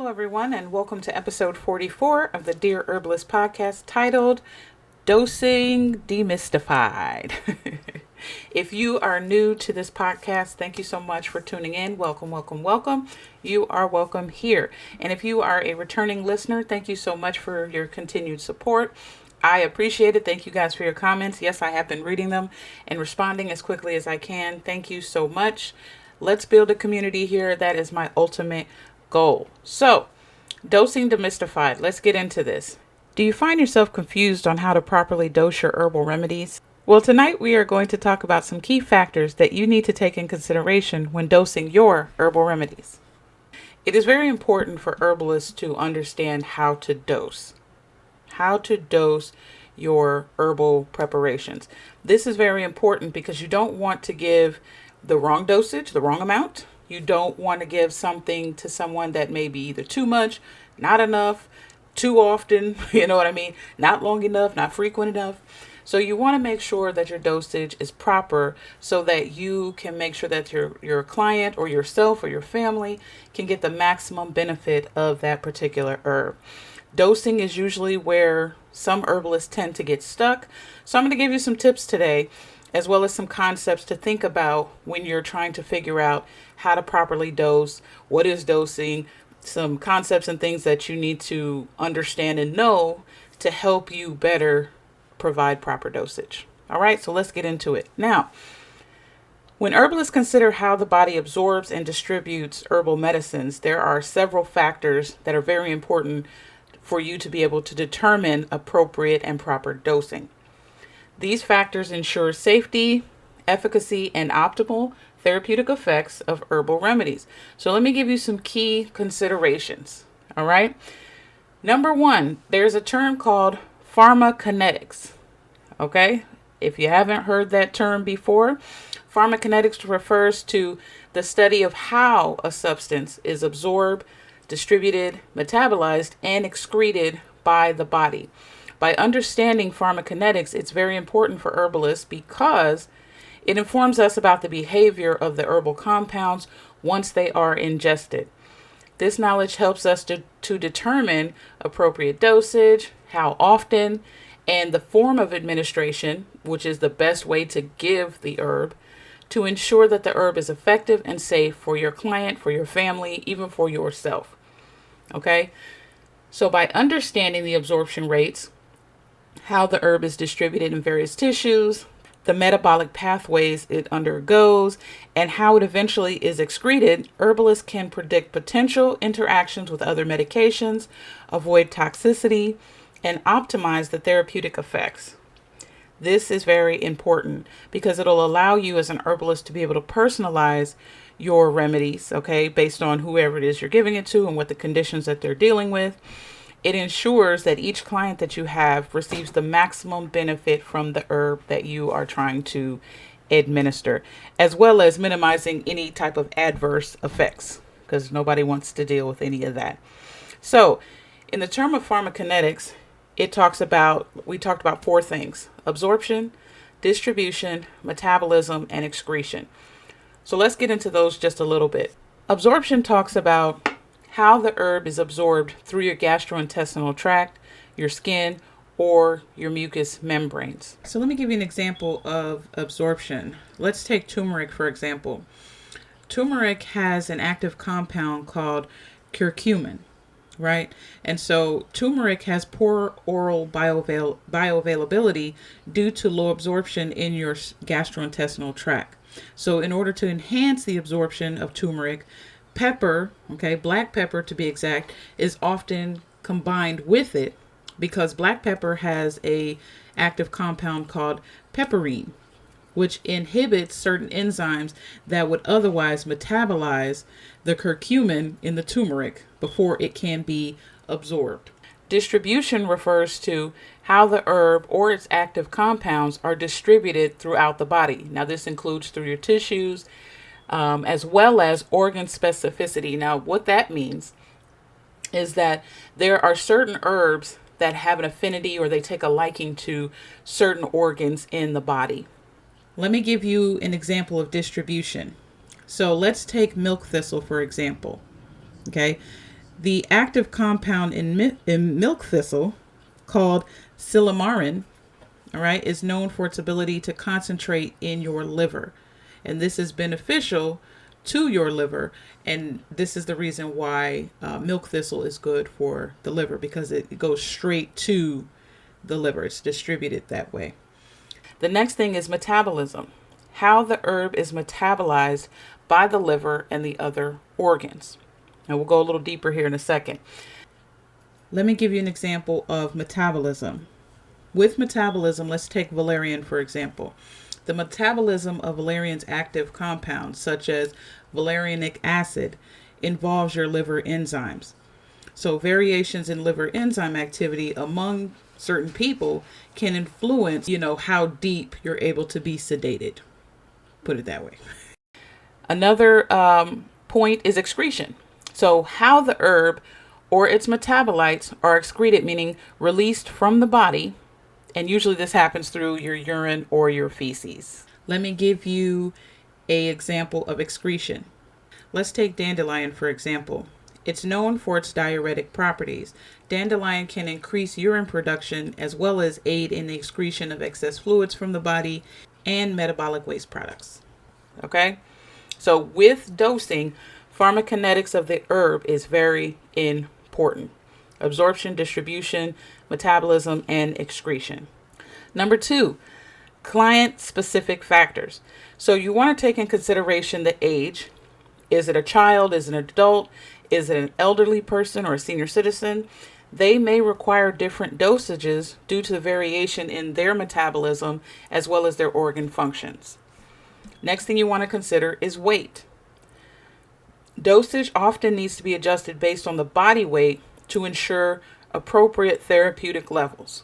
Hello, everyone, and welcome to episode 44 of the Dear Herbalist Podcast titled Dosing Demystified. If you are new to this podcast, thank you so much for tuning in. Welcome, welcome, welcome. You are welcome here. And if you are a returning listener, thank you so much for your continued support. I appreciate it. Thank you guys for your comments. Yes, I have been reading them and responding as quickly as I can. Thank you so much. Let's build a community here. That is my ultimate goal. So, dosing demystified. Let's get into this. Do you find yourself confused on how to properly dose your herbal remedies? Well, tonight we are going to talk about some key factors that you need to take in consideration when dosing your herbal remedies. It is very important for herbalists to understand how to dose your herbal preparations. This is very important because you don't want to give the wrong dosage, the wrong amount. You don't want to give something to someone that may be either too much, not enough, too often, you know what I mean? Not long enough, not frequent enough. So you want to make sure that your dosage is proper so that you can make sure that your client or yourself or your family can get the maximum benefit of that particular herb. Dosing is usually where some herbalists tend to get stuck. So I'm going to give you some tips today, as well as some concepts to think about when you're trying to figure out how to properly dose, what is dosing, some concepts and things that you need to understand and know to help you better provide proper dosage. All right, so let's get into it. Now, when herbalists consider how the body absorbs and distributes herbal medicines, there are several factors that are very important for you to be able to determine appropriate and proper dosing. These factors ensure safety, efficacy, and optimal therapeutic effects of herbal remedies. So let me give you some key considerations. All right. Number one, there's a term called pharmacokinetics. Okay. If you haven't heard that term before, pharmacokinetics refers to the study of how a substance is absorbed, distributed, metabolized, and excreted by the body. By understanding pharmacokinetics, it's very important for herbalists because it informs us about the behavior of the herbal compounds once they are ingested. This knowledge helps us to determine appropriate dosage, how often, and the form of administration, which is the best way to give the herb, to ensure that the herb is effective and safe for your client, for your family, even for yourself. Okay? So by understanding the absorption rates, how the herb is distributed in various tissues, the metabolic pathways it undergoes, and how it eventually is excreted, herbalists can predict potential interactions with other medications, avoid toxicity, and optimize the therapeutic effects. This is very important because it'll allow you as an herbalist to be able to personalize your remedies, okay, based on whoever it is you're giving it to and what the conditions that they're dealing with. It ensures that each client that you have receives the maximum benefit from the herb that you are trying to administer, as well as minimizing any type of adverse effects, because nobody wants to deal with any of that. So, in the term of pharmacokinetics, we talked about four things: absorption, distribution, metabolism, and excretion. So let's get into those just a little bit. Absorption talks about how the herb is absorbed through your gastrointestinal tract, your skin, or your mucous membranes. So let me give you an example of absorption. Let's take turmeric, for example. Turmeric has an active compound called curcumin, right? And so turmeric has poor oral bioavailability due to low absorption in your gastrointestinal tract. So in order to enhance the absorption of turmeric, pepper, okay, black pepper to be exact, is often combined with it because black pepper has a active compound called piperine, which inhibits certain enzymes that would otherwise metabolize the curcumin in the turmeric before it can be absorbed. Distribution refers to how the herb or its active compounds are distributed throughout the body. Now, this includes through your tissues, as well as organ specificity. Now, what that means is that there are certain herbs that have an affinity or they take a liking to certain organs in the body. Let me give you an example of distribution. So let's take milk thistle, for example. Okay. The active compound in milk thistle, called silymarin, all right, is known for its ability to concentrate in your liver. And this is beneficial to your liver. And this is the reason why milk thistle is good for the liver, because it goes straight to the liver. It's distributed that way. The next thing is metabolism, how the herb is metabolized by the liver and the other organs. And we'll go a little deeper here in a second. Let me give you an example of metabolism. With metabolism, let's take valerian, for example. The metabolism of valerian's active compounds, such as valerianic acid, involves your liver enzymes. So variations in liver enzyme activity among certain people can influence, how deep you're able to be sedated. Put it that way. Another point is excretion. So how the herb or its metabolites are excreted, meaning released from the body. And usually this happens through your urine or your feces. Let me give you an example of excretion. Let's take dandelion, for example. It's known for its diuretic properties. Dandelion can increase urine production as well as aid in the excretion of excess fluids from the body and metabolic waste products. Okay? So with dosing, pharmacokinetics of the herb is very important. Absorption, distribution, metabolism, and excretion. Number 2, client-specific factors. So you want to take in consideration the age. Is it a child? Is it an adult? Is it an elderly person or a senior citizen? They may require different dosages due to the variation in their metabolism as well as their organ functions. Next thing you want to consider is weight. Dosage often needs to be adjusted based on the body weight to ensure appropriate therapeutic levels.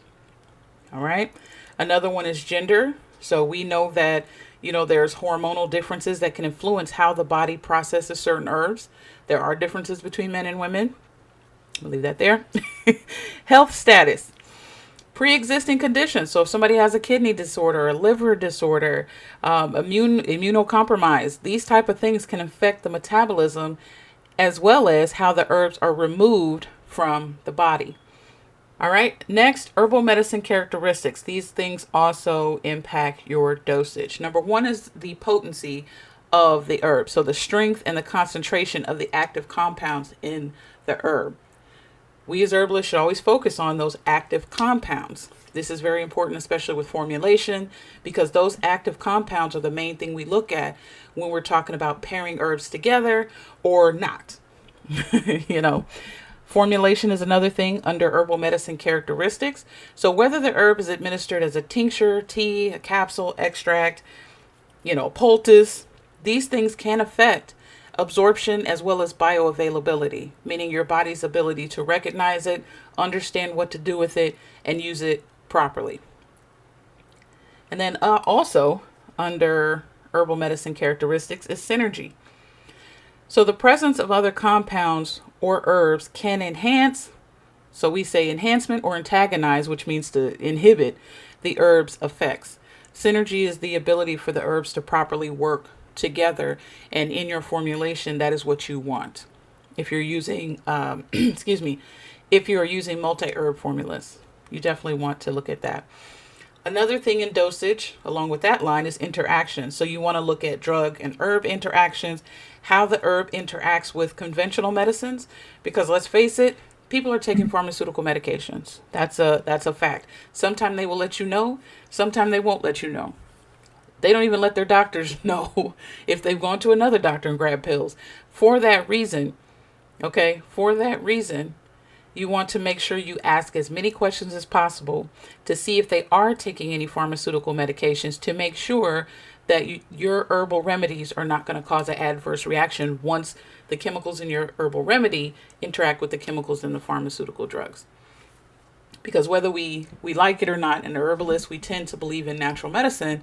All right. Another one is gender. So we know that, there's hormonal differences that can influence how the body processes certain herbs. There are differences between men and women. I'll leave that there. Health status. Pre-existing conditions. So if somebody has a kidney disorder, a liver disorder, immunocompromised, these type of things can affect the metabolism as well as how the herbs are removed from the body. All right. Next, herbal medicine characteristics. These things also impact your dosage. Number 1 is the potency of the herb. So the strength and the concentration of the active compounds in the herb. We as herbalists should always focus on those active compounds. This is very important, especially with formulation, because those active compounds are the main thing we look at when we're talking about pairing herbs together or not. Formulation is another thing under herbal medicine characteristics. So whether the herb is administered as a tincture, tea, a capsule, extract, poultice, these things can affect absorption as well as bioavailability, meaning your body's ability to recognize it, understand what to do with it, and use it properly. And then also under herbal medicine characteristics is synergy. So the presence of other compounds or herbs can enhance, so we say enhancement, or antagonize, which means to inhibit the herb's effects. Synergy is the ability for the herbs to properly work together, and in your formulation, that is what you want. If you're using, if you're using multi-herb formulas, you definitely want to look at that. Another thing in dosage, along with that line, is interaction. So you want to look at drug and herb interactions, how the herb interacts with conventional medicines, because let's face it, people are taking pharmaceutical medications. That's a fact. Sometimes they will let you know, sometimes they won't let you know. They don't even let their doctors know if they've gone to another doctor and grabbed pills. For that reason, you want to make sure you ask as many questions as possible to see if they are taking any pharmaceutical medications, to make sure that your herbal remedies are not going to cause an adverse reaction once the chemicals in your herbal remedy interact with the chemicals in the pharmaceutical drugs. Because whether we like it or not, and the herbalists, we tend to believe in natural medicine,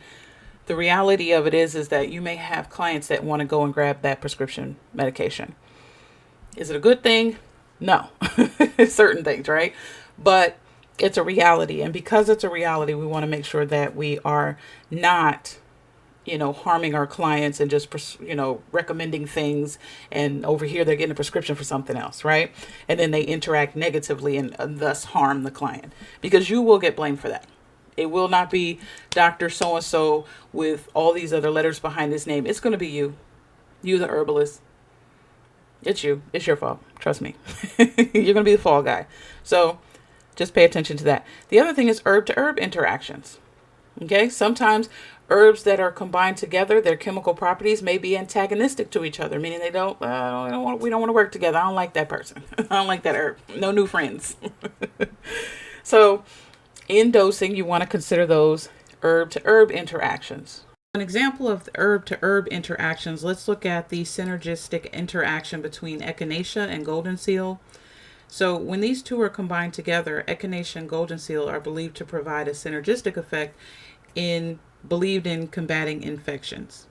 the reality of it is that you may have clients that want to go and grab that prescription medication. Is it a good thing? No. Certain things, right? But it's a reality. And because it's a reality, we want to make sure that we are not harming our clients and just, recommending things. And over here, they're getting a prescription for something else, right? And then they interact negatively and thus harm the client, because you will get blamed for that. It will not be Dr. So-and-so with all these other letters behind his name. It's going to be you, the herbalist. It's you. It's your fault. Trust me. You're going to be the fall guy. So just pay attention to that. The other thing is herb to herb interactions. Okay. Sometimes herbs that are combined together, their chemical properties may be antagonistic to each other, meaning we don't want to work together. I don't like that person. I don't like that herb. No new friends. So in dosing, you want to consider those herb to herb interactions. An example of the herb to herb interactions, let's look at the synergistic interaction between Echinacea and Goldenseal. So when these two are combined together, Echinacea and Goldenseal are believed to provide a synergistic effect believed in combating infections.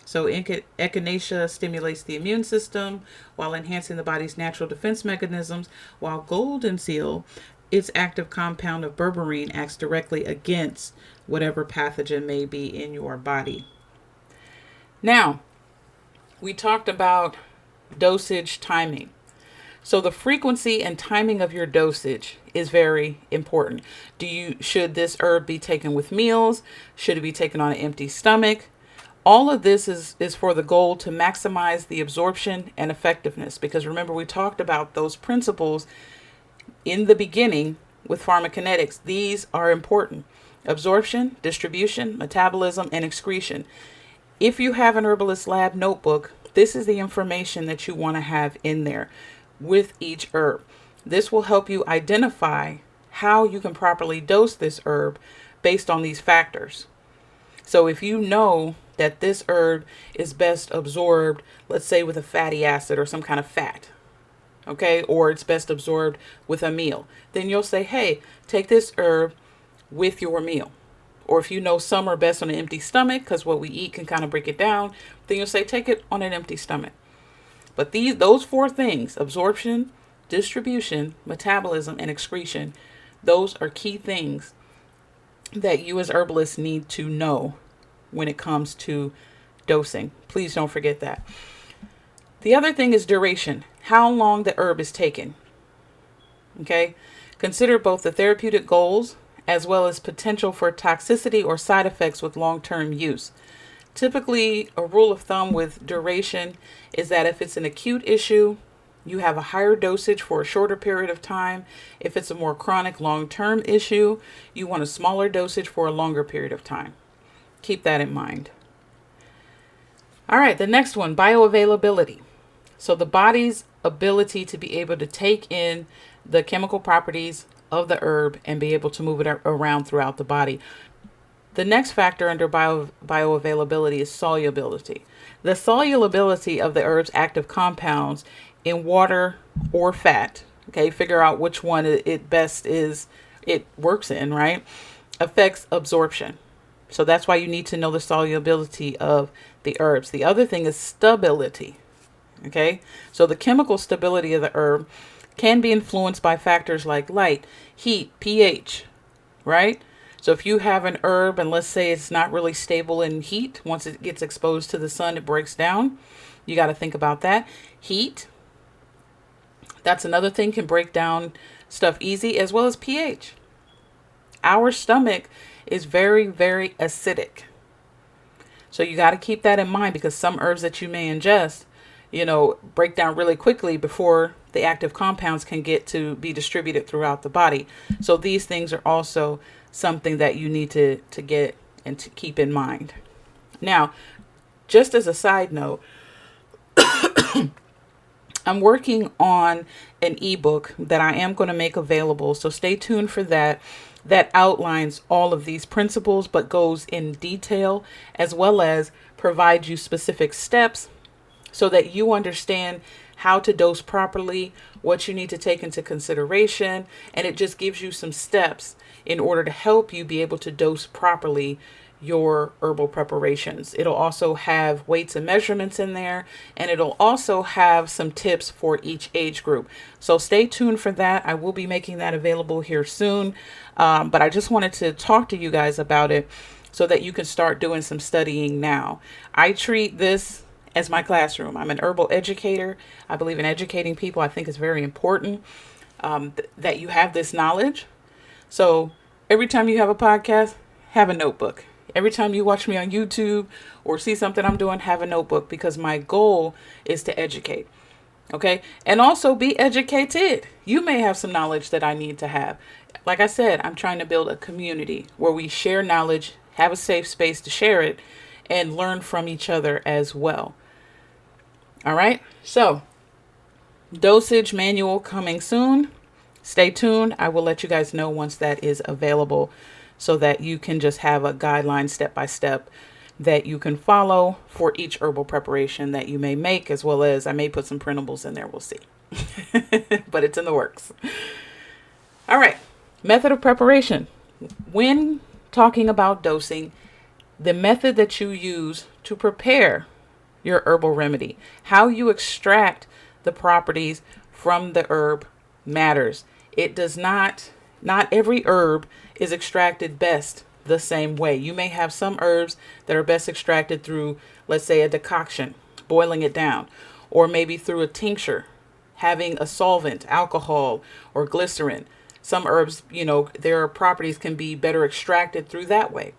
So Echinacea stimulates the immune system while enhancing the body's natural defense mechanisms, while Goldenseal, its active compound of berberine, acts directly against whatever pathogen may be in your body. Now, we talked about dosage timing. So the frequency and timing of your dosage is very important. Should this herb be taken with meals? Should it be taken on an empty stomach? All of this is for the goal to maximize the absorption and effectiveness, because remember, we talked about those principles in the beginning with pharmacokinetics. These are important: absorption, distribution, metabolism, and excretion. If you have an herbalist lab notebook, this is the information that you want to have in there with each herb. This will help you identify how you can properly dose this herb based on these factors. So if you know that this herb is best absorbed, let's say with a fatty acid or some kind of fat, okay, or it's best absorbed with a meal, then you'll say, hey, take this herb with your meal. Or if you know some are best on an empty stomach because what we eat can kind of break it down, then you'll say take it on an empty stomach. But those four things, absorption, distribution, metabolism, and excretion, those are key things that you as herbalists need to know when it comes to dosing. Please don't forget that. The other thing is duration, how long the herb is taken. Okay, consider both the therapeutic goals as well as potential for toxicity or side effects with long-term use. Typically, a rule of thumb with duration is that if it's an acute issue, you have a higher dosage for a shorter period of time. If it's a more chronic long-term issue, you want a smaller dosage for a longer period of time. Keep that in mind. All right, the next one, bioavailability. So the body's ability to be able to take in the chemical properties of the herb and be able to move it around throughout the body. The next factor under bioavailability is solubility. The solubility of the herb's active compounds in water or fat, okay, figure out which one it works in, right, affects absorption. So that's why you need to know the solubility of the herbs. The other thing is stability, okay? So the chemical stability of the herb can be influenced by factors like light, heat, pH, right? So if you have an herb and let's say it's not really stable in heat, once it gets exposed to the sun, it breaks down. You got to think about that. Heat, that's another thing, can break down stuff easy, as well as pH. Our stomach is very, very acidic. So you got to keep that in mind, because some herbs that you may ingest, break down really quickly before the active compounds can get to be distributed throughout the body. So these things are also something that you need to get and to keep in mind. Now, just as a side note, I'm working on an ebook that I am going to make available. So stay tuned for that. That outlines all of these principles, but goes in detail, as well as provides you specific steps so that you understand how to dose properly, what you need to take into consideration, and it just gives you some steps in order to help you be able to dose properly your herbal preparations. It'll also have weights and measurements in there, and it'll also have some tips for each age group. So stay tuned for that. I will be making that available here soon, but I just wanted to talk to you guys about it so that you can start doing some studying now. I treat this as my classroom. I'm an herbal educator. I believe in educating people. I think it's very important that you have this knowledge. So every time you have a podcast, have a notebook. Every time you watch me on YouTube or see something I'm doing, have a notebook, because my goal is to educate. Okay. And also be educated. You may have some knowledge that I need to have. Like I said, I'm trying to build a community where we share knowledge, have a safe space to share it, and learn from each other as well. All right. So dosage manual coming soon. Stay tuned. I will let you guys know once that is available, so that you can just have a guideline step by step that you can follow for each herbal preparation that you may make, as well as I may put some printables in there. We'll see. But it's in the works. All right. Method of preparation. When talking about dosing, the method that you use to prepare your herbal remedy, how you extract the properties from the herb matters. It does not every herb is extracted best the same way. You may have some herbs that are best extracted through, let's say, a decoction, boiling it down, or maybe through a tincture, having a solvent, alcohol or glycerin. Some herbs, their properties can be better extracted through that way.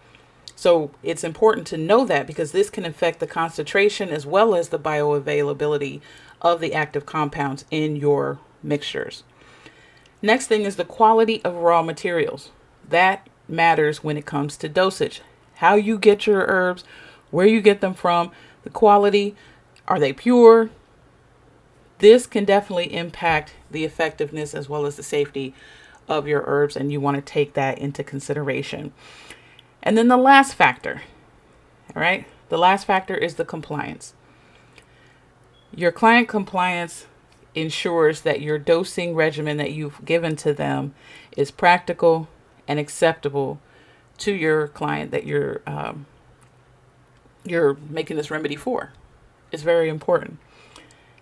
So it's important to know that, because this can affect the concentration as well as the bioavailability of the active compounds in your mixtures. Next thing is the quality of raw materials. That matters when it comes to dosage. How you get your herbs, where you get them from, the quality, are they pure? This can definitely impact the effectiveness as well as the safety of your herbs, and you want to take that into consideration. And then the last factor, all right? The last factor is the compliance. Your client compliance ensures that your dosing regimen that you've given to them is practical and acceptable to your client that you're making this remedy for. It's very important.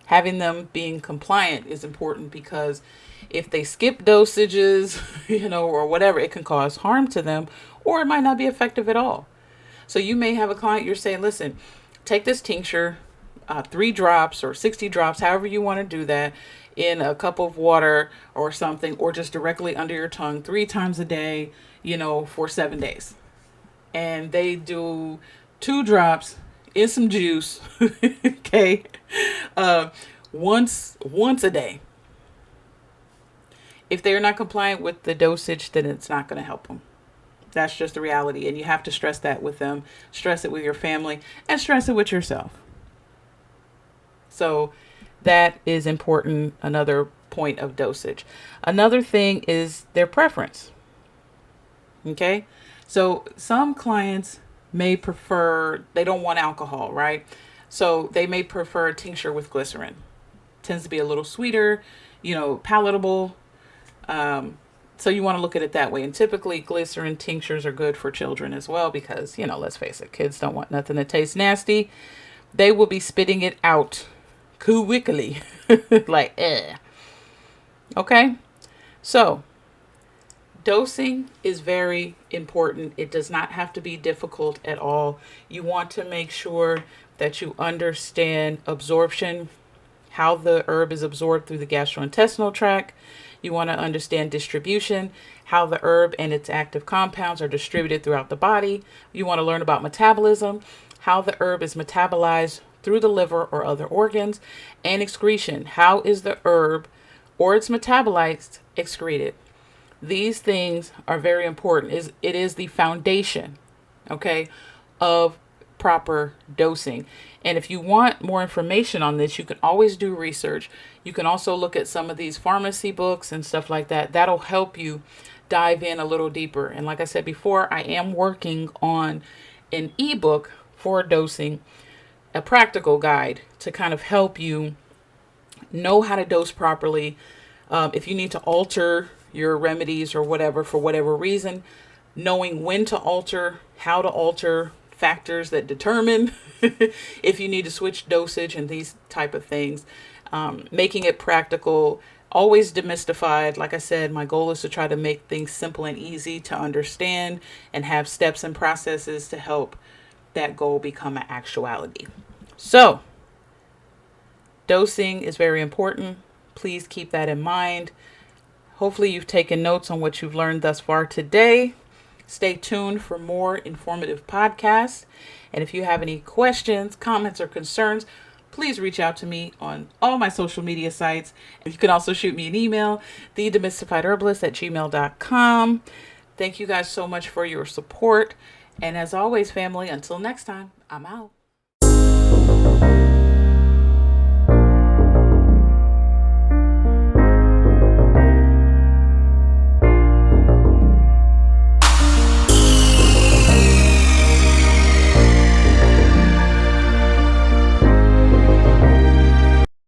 Having them being compliant is important, because if they skip dosages, or whatever, it can cause harm to them, or it might not be effective at all. So you may have a client, you're saying, listen, take this tincture, 3 drops or 60 drops, however you want to do that, in a cup of water or something, or just directly under your tongue 3 times a day, for 7 days. And they do 2 drops in some juice, okay, once a day. If they're not compliant with the dosage, then it's not going to help them. That's just the reality. And you have to stress that with them, stress it with your family, and stress it with yourself. So that is important. Another point of dosage. Another thing is their preference. Okay. So some clients may prefer, they don't want alcohol, right? So they may prefer a tincture with glycerin. Tends to be a little sweeter, palatable. So you want to look at it that way. And typically glycerin tinctures are good for children as well, because, let's face it, kids don't want nothing that tastes nasty. They will be spitting it out quickly. Like, eh. Okay. So dosing is very important. It does not have to be difficult at all. You want to make sure that you understand absorption, how the herb is absorbed through the gastrointestinal tract. You want to understand distribution, how the herb and its active compounds are distributed throughout the body. You want to learn about metabolism, how the herb is metabolized through the liver or other organs, and excretion. How is the herb or its metabolites excreted? These things are very important. It is the foundation, okay, of proper dosing. And if you want more information on this, you can always do research. You can also look at some of these pharmacy books and stuff like that. That'll help you dive in a little deeper. And like I said before, I am working on an ebook for dosing, a practical guide to kind of help you know how to dose properly. If you need to alter your remedies or whatever, for whatever reason, knowing when to alter, how to alter, factors that determine if you need to switch dosage and these type of things, making it practical, Always demystified. Like I said, my goal is to try to make things simple and easy to understand and have steps and processes to help that goal become an actuality. So, dosing is very important. Please keep that in mind. Hopefully you've taken notes on what you've learned thus far today. Stay tuned for more informative podcasts. And if you have any questions, comments, or concerns, please reach out to me on all my social media sites. You can also shoot me an email, thedemystifiedherbalist@gmail.com. Thank you guys so much for your support. And as always, family, until next time, I'm out.